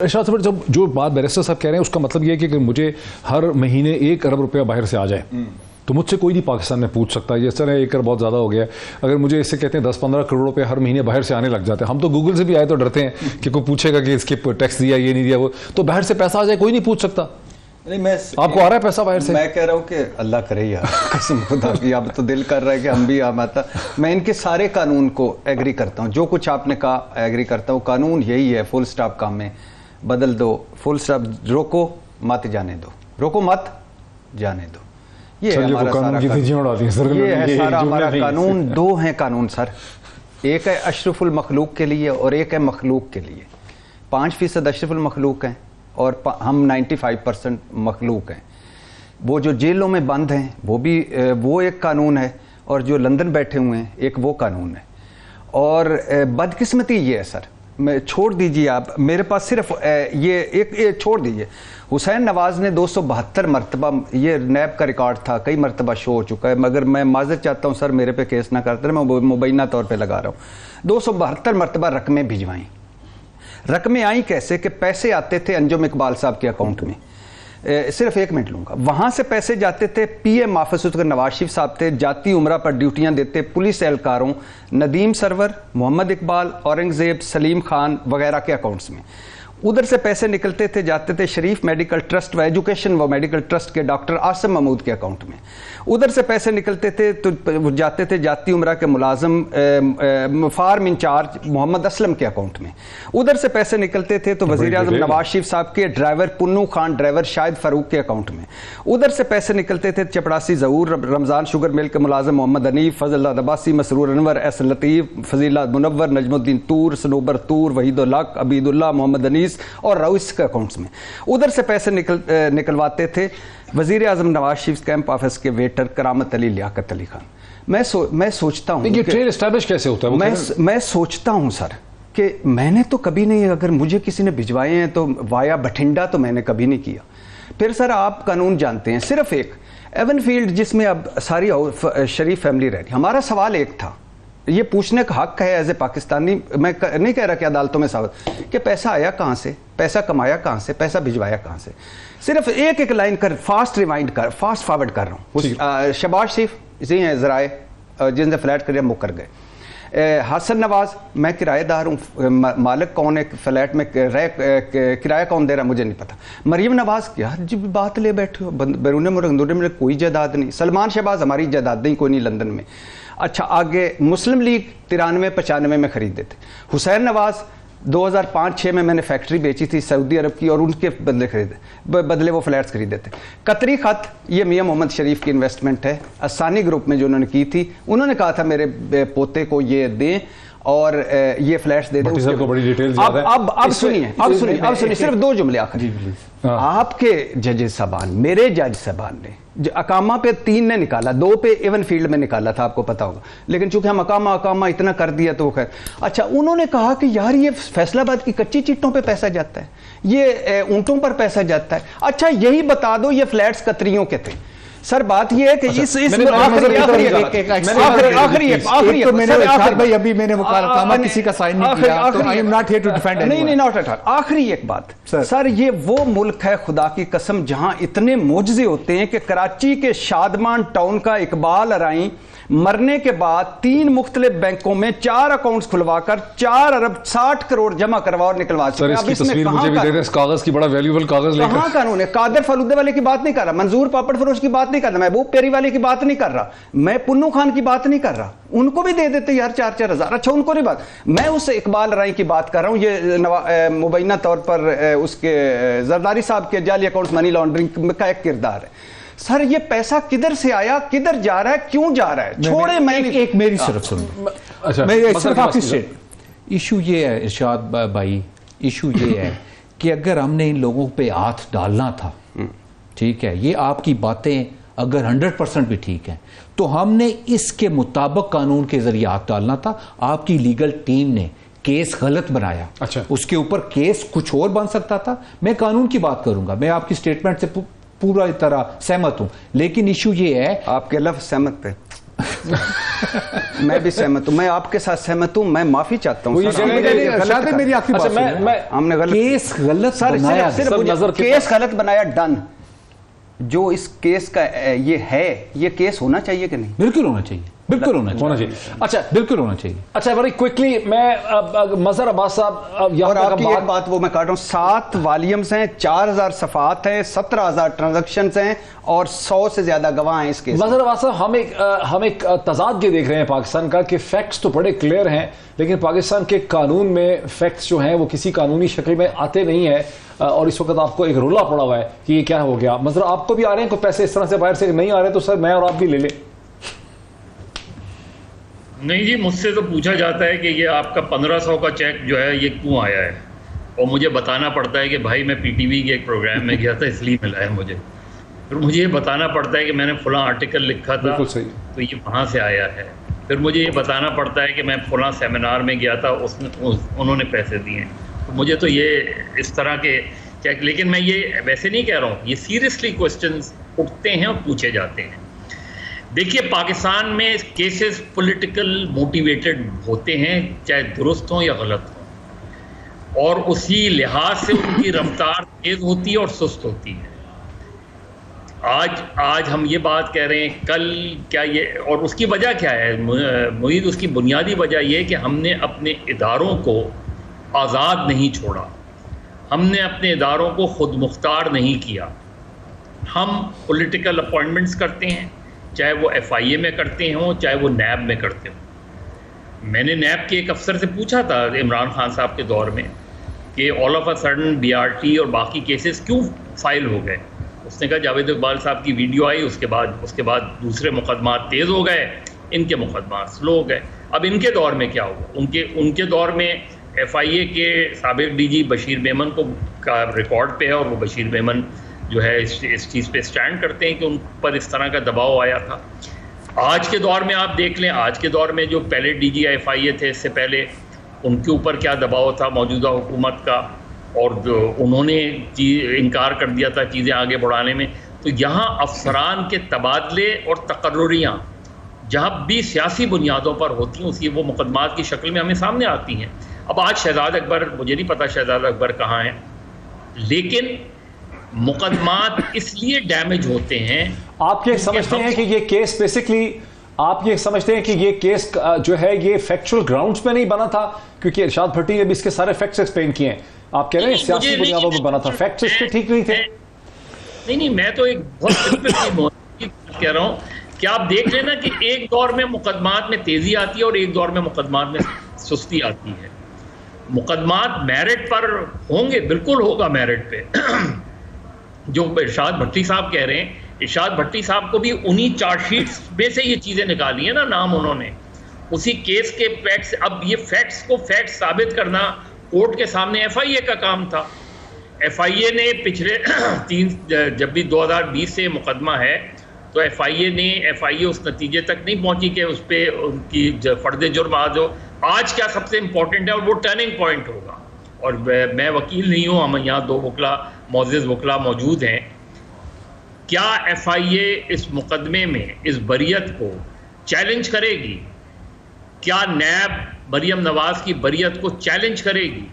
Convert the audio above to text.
ارشاد صاحب جب جو بات بیرسٹر صاحب کہہ رہے ہیں اس کا مطلب یہ ہے کہ مجھے ہر مہینے 1 ارب روپیہ باہر سے آ جائے تو مجھ سے کوئی نہیں پاکستان میں پوچھ سکتا. یہ طرح 1 ارب بہت زیادہ ہو گیا ہے. اگر مجھے اس سے کہتے ہیں 10-15 کروڑ روپے ہر مہینے باہر سے آنے لگ جاتے ہیں, ہم تو گوگل سے بھی آئے تو ڈرتے ہیں کہ کوئی پوچھے گا کہ اس کے ٹیکس دیا یہ نہیں دیا, وہ تو باہر سے پیسہ آ جائے کوئی نہیں پوچھ سکتا. آپ کو آ رہا ہے پیسہ باہر سے؟ میں کہہ رہا ہوں کہ اللہ کرے یار قسم خدا کی, اب تو دل کر رہا ہے کہ ہم بھی آتا. میں ان کے سارے قانون کو ایگری کرتا ہوں, جو کچھ آپ نے کہا ایگری کرتا ہوں. قانون یہی ہے, فل سٹاپ کام میں بدل دو, فل سٹاپ, روکو مت جانے دو, روکو مت جانے دو. یہ ہے ہمارا سارا ہمارا قانون. 2 ہیں قانون سر, ایک ہے اشرف المخلوق کے لیے اور ایک ہے مخلوق کے لیے. 5% اشرف المخلوق ہیں اور ہم 95% مخلوق ہیں. وہ جو جیلوں میں بند ہیں وہ ایک قانون ہے, اور جو لندن بیٹھے ہوئے ہیں ایک وہ قانون ہے. اور بدقسمتی یہ ہے سر, میں چھوڑ دیجئے آپ, میرے پاس صرف یہ ایک چھوڑ دیجئے. حسین نواز نے 272 مرتبہ, یہ نیب کا ریکارڈ تھا, کئی مرتبہ شو ہو چکا ہے, مگر میں معذرت چاہتا ہوں سر میرے پہ کیس نہ کرتے, میں مبینہ طور پہ لگا رہا ہوں. 272 مرتبہ رقمیں بھجوائیں. رقمیں آئیں کیسے کہ پیسے آتے تھے انجم اقبال صاحب کے اکاؤنٹ میں, صرف 1 منٹ لوں گا, وہاں سے پیسے جاتے تھے پی ایم آفس کے نواز شریف صاحب تھے, جاتی عمرہ پر ڈیوٹیاں دیتے پولیس اہلکاروں ندیم سرور, محمد اقبال, اورنگزیب, سلیم خان وغیرہ کے اکاؤنٹس میں. ادھر سے پیسے نکلتے تھے جاتے تھے شریف میڈیکل ٹرسٹ و ایجوکیشن و میڈیکل ٹرسٹ کے ڈاکٹر عاصم محمود کے اکاؤنٹ میں. ادھر سے پیسے نکلتے تھے تو جاتے تھے جاتی عمرہ کے ملازم فارم انچارج محمد اسلم کے اکاؤنٹ میں. ادھر سے پیسے نکلتے تھے تو وزیر اعظم نواز شریف صاحب کے ڈرائیور پنو خان ڈرائیور شاہد فاروق کے اکاؤنٹ میں. ادھر سے پیسے نکلتے تھے چپڑاسی ظہور رمضان شوگر مل کے ملازم محمد انیف, فضل اللہ عباسی, مسرور انور, ایس لطیف, فضیلہ منور, نجم الدین تور, سنوبر تور, وحید الحق, عبید اللہ, محمد انیس اور رویس کے اکاؤنٹس میں. ادھر سے پیسے نکلواتے تھے وزیر اعظم نواز شریف کیمپ آفس کے ویٹر کرامت علی, لیاقت علی خان. میں سوچتا ہوں یہ ٹرین اسٹیبلش کیسے ہوتا ہے, میں سوچتا ہوں سر کہ میں نے تو کبھی نہیں, اگر مجھے کسی نے بھجوائے ہیں تو وایا بٹھنڈا تو میں نے کبھی نہیں کیا. پھر سر آپ قانون جانتے ہیں, صرف ایک ایون فیلڈ جس میں اب ساری شریف فیملی رہ رہی. ہمارا سوال ایک تھا, یہ پوچھنے کا حق ہے ایز اے پاکستانی, میں نہیں کہہ رہا کہ عدالتوں میں ثابت, کہ پیسہ آیا کہاں سے, پیسہ کمایا کہاں سے, پیسہ بھجوایا کہاں سے. صرف ایک لائن کر فاسٹ فارورڈ کر رہا ہوں. شہباز شریف جی ہیں ذرائع جن سے فلیٹ کریا مکر گئے. حسن نواز, میں کرایہ دار ہوں, مالک کون ہے فلیٹ میں, کرایہ کون دے رہا مجھے نہیں پتا. مریم نواز کیا جب بات لے بیٹھے ہو, بیرون ملک کوئی جائیداد نہیں. سلمان شہباز ہماری جائیداد نہیں, کوئی نہیں لندن میں. اچھا آگے مسلم لیگ 93-95 میں خریدے تھے. حسین نواز 2005-6 میں نے فیکٹری بیچی تھی سعودی عرب کی اور ان کے بدلے وہ فلیٹس خریدے تھے. قطری خط یہ میاں محمد شریف کی انویسٹمنٹ ہے, اسانی گروپ میں جو انہوں نے کی تھی. انہوں نے کہا تھا میرے پوتے کو یہ دیں اور یہ فلیٹس دے دیں. اب سنیے صرف 2 جملے آخری. آپ کے ججز صاحبان, میرے جج صاحبان نے اقامہ پہ 3 نے نکالا, 2 پہ ایون فیلڈ میں نکالا تھا, آپ کو پتا ہوگا, لیکن چونکہ ہم اقامہ اتنا کر دیا تو خیر. اچھا انہوں نے کہا کہ یار یہ فیصل آباد کی کچی چٹوں پہ پیسہ جاتا ہے, یہ اونٹوں پر پیسہ جاتا ہے. اچھا یہی بتا دو یہ فلیٹس قطریوں کے تھے. سر بات یہ ہے کہ اس آخری ایک بات سر, یہ وہ ملک ہے خدا کی قسم جہاں اتنے معجزے ہوتے ہیں کہ کراچی کے شادمان ٹاؤن کا اقبال ارائیں مرنے کے بعد 3 مختلف بینکوں میں 4 اکاؤنٹس کھلوا کر 4 ارب 60 کروڑ جمع کروا اور نکلوا چکے. اب اس میں کاغذ کی بڑا ویلیوبل کاغذ لے کر کہاں قانون ہے. قادر فالودے والے کی بات نہیں کر رہا, منظور پاپڑ فروش کی بات نہیں کر رہا, محبوب پیری والے کی بات نہیں کر رہا, میں پنو خان کی بات نہیں کر رہا. ان کو بھی دے دیتے یار 4-4 ہزار. اچھا ان کو نہیں بات, میں اس اقبال رائی کی بات کر رہا ہوں. یہ مبینہ طور پر اس کے زرداری صاحب کے جعلی اکاؤنٹس منی لانڈرنگ کا ایک کردار ہے. سر یہ پیسہ کدھر سے آیا, کدھر جا رہا ہے, کیوں جا رہا ہے, چھوڑے. میں ایک میری صرف سنو, ایشو یہ ہے ارشاد بھائی, ایشو یہ ہے کہ اگر ہم نے ان لوگوں پہ ہاتھ ڈالنا تھا, ٹھیک ہے, یہ آپ کی باتیں اگر 100% بھی ٹھیک ہیں تو ہم نے اس کے مطابق قانون کے ذریعے ہاتھ ڈالنا تھا. آپ کی لیگل ٹیم نے کیس غلط بنایا. اچھا اس کے اوپر کیس کچھ اور بن سکتا تھا. میں قانون کی بات کروں گا, میں آپ کی سٹیٹمنٹ سے پورا طرح سہمت ہوں, لیکن ایشو یہ ہے آپ کے لفظ سہمت پہ میں بھی سہمت ہوں, میں آپ کے ساتھ سہمت ہوں, میں معافی چاہتا ہوں. میری آخری بات, ہم نے کیس غلط بنایا, کیس غلط بنایا, ڈن. جو اس کیس کا یہ ہے, یہ کیس ہونا چاہیے کہ نہیں؟ بالکل ہونا چاہیے, بالکل ہونا چاہیے. اچھا, بالکل ہونا چاہیے. اچھا, بڑی کوئکلی میں مظہر عباس صاحب, اور آپ کی ایک بات وہ میں کاٹ رہا ہوں, 7 والیومز ہیں, 4000 صفحات ہیں, 17000 ٹرانزیکشنز ہیں, اور 100 سے زیادہ گواہ ہیں اس کیس. مظہر عباس صاحب, ہم ایک تضاد یہ دیکھ رہے ہیں پاکستان کا کہ فیکٹس تو بڑے کلیئر ہیں, لیکن پاکستان کے قانون میں فیکٹس جو ہیں وہ کسی قانونی شکل میں آتے نہیں ہیں, اور اس وقت آپ کو ایک رولا پڑا ہوا ہے کہ یہ کیا ہو گیا. مظہر, آپ کو بھی آ رہے ہیں کوئی پیسے اس طرح سے باہر سے نہیں آ رہے, تو سر میں اور آپ بھی لے لیں. نہیں جی, مجھ سے تو پوچھا جاتا ہے کہ یہ آپ کا 1500 کا چیک جو ہے یہ کیوں آیا ہے, اور مجھے بتانا پڑتا ہے کہ بھائی میں پی ٹی وی کے ایک پروگرام میں گیا تھا اس لیے ملا ہے مجھے. پھر مجھے یہ بتانا پڑتا ہے کہ میں نے فلاں آرٹیکل لکھا تھا تو یہ وہاں سے آیا ہے. پھر مجھے یہ بتانا پڑتا ہے کہ میں فلاں سیمینار میں گیا تھا, انہوں نے پیسے دیے. تو مجھے تو یہ اس طرح کے چیک, لیکن میں یہ ویسے نہیں کہہ رہا ہوں, یہ سیریسلی کوسچنز اٹھتے ہیں اور پوچھے جاتے ہیں. دیکھیے, پاکستان میں کیسز پولیٹیکل موٹیویٹڈ ہوتے ہیں, چاہے درست ہوں یا غلط ہوں, اور اسی لحاظ سے ان کی رفتار تیز ہوتی ہے اور سست ہوتی ہے. آج ہم یہ بات کہہ رہے ہیں, کل کیا یہ, اور اس کی وجہ کیا ہے معید, اس کی بنیادی وجہ یہ کہ ہم نے اپنے اداروں کو آزاد نہیں چھوڑا, ہم نے اپنے اداروں کو خود مختار نہیں کیا. ہم پولیٹیکل اپوائنٹمنٹس کرتے ہیں, چاہے وہ ایف آئی اے میں کرتے ہوں, چاہے وہ نیب میں کرتے ہوں. میں نے نیب کے ایک افسر سے پوچھا تھا عمران خان صاحب کے دور میں کہ all of a sudden B R T اور باقی کیسز کیوں فائل ہو گئے. اس نے کہا جاوید اقبال صاحب کی ویڈیو آئی, اس کے بعد دوسرے مقدمات تیز ہو گئے, ان کے مقدمات سلو ہو گئے. اب ان کے دور میں کیا ہوا, ان کے دور میں ایف آئی اے کے سابق ڈی جی بشیر میمن کو کا ریکارڈ پہ ہے, اور وہ بشیر میمن جو ہے اس چیز پہ سٹینڈ کرتے ہیں کہ ان پر اس طرح کا دباؤ آیا تھا. آج کے دور میں آپ دیکھ لیں, آج کے دور میں جو پہلے ڈی جی ایف آئی اے تھے, اس سے پہلے ان کے اوپر کیا دباؤ تھا موجودہ حکومت کا, اور انہوں نے انکار کر دیا تھا چیزیں آگے بڑھانے میں. تو یہاں افسران کے تبادلے اور تقرریاں جہاں بھی سیاسی بنیادوں پر ہوتی ہیں, اسی وہ مقدمات کی شکل میں ہمیں سامنے آتی ہیں. اب آج شہزاد اکبر, مجھے نہیں پتا شہزاد اکبر کہاں ہیں, لیکن مقدمات اس لیے ڈیمیج ہوتے ہیں. آپ یہ سمجھتے ہیں کہ یہ کیس بیسکلی, آپ یہ سمجھتے ہیں کہ یہ کیس جو ہے یہ فیکچول گراؤنڈز پہ نہیں بنا تھا, کیونکہ ارشاد بھٹی نے بھی اس کے سارے فیکٹس ایکسپلین کیے ہیں, آپ کہہ رہے ہیں سیاسی بنیادوں پہ بنا تھا, فیکٹس اس کے ٹھیک نہیں تھے؟ نہیں, میں تو ایک بہت سمپل سی بات کہہ رہا ہوں کہ آپ دیکھ لینا کہ ایک دور میں مقدمات میں تیزی آتی ہے اور ایک دور میں مقدمات میں سستی آتی ہے. مقدمات میرٹ پر ہوں گے, بالکل ہوگا میرٹ پہ. جو ارشاد بھٹی صاحب کہہ رہے ہیں, ارشاد بھٹی صاحب کو بھی انہی چارج شیٹس میں سے یہ چیزیں نکالی ہیں نا, نام انہوں نے اسی کیس کے فیکٹس. اب یہ فیکٹس کو فیکٹس ثابت کرنا کورٹ کے سامنے ایف آئی اے کا کام تھا. ایف آئی اے نے پچھلے جب بھی 2020 سے مقدمہ ہے, تو ایف آئی اے اس نتیجے تک نہیں پہنچی کہ اس پہ ان کی فرد جرم آج ہو. آج کیا سب سے امپورٹنٹ ہے, اور وہ ٹرننگ پوائنٹ ہوگا. اور میں وکیل نہیں ہوں, ہم یہاں 2 وکلا معزز وکلا موجود ہیں. کیا ایف آئی اے اس مقدمے میں اس بریت کو چیلنج کرے گی؟ کیا نیب مریم نواز کی بریت کو چیلنج کرے گی؟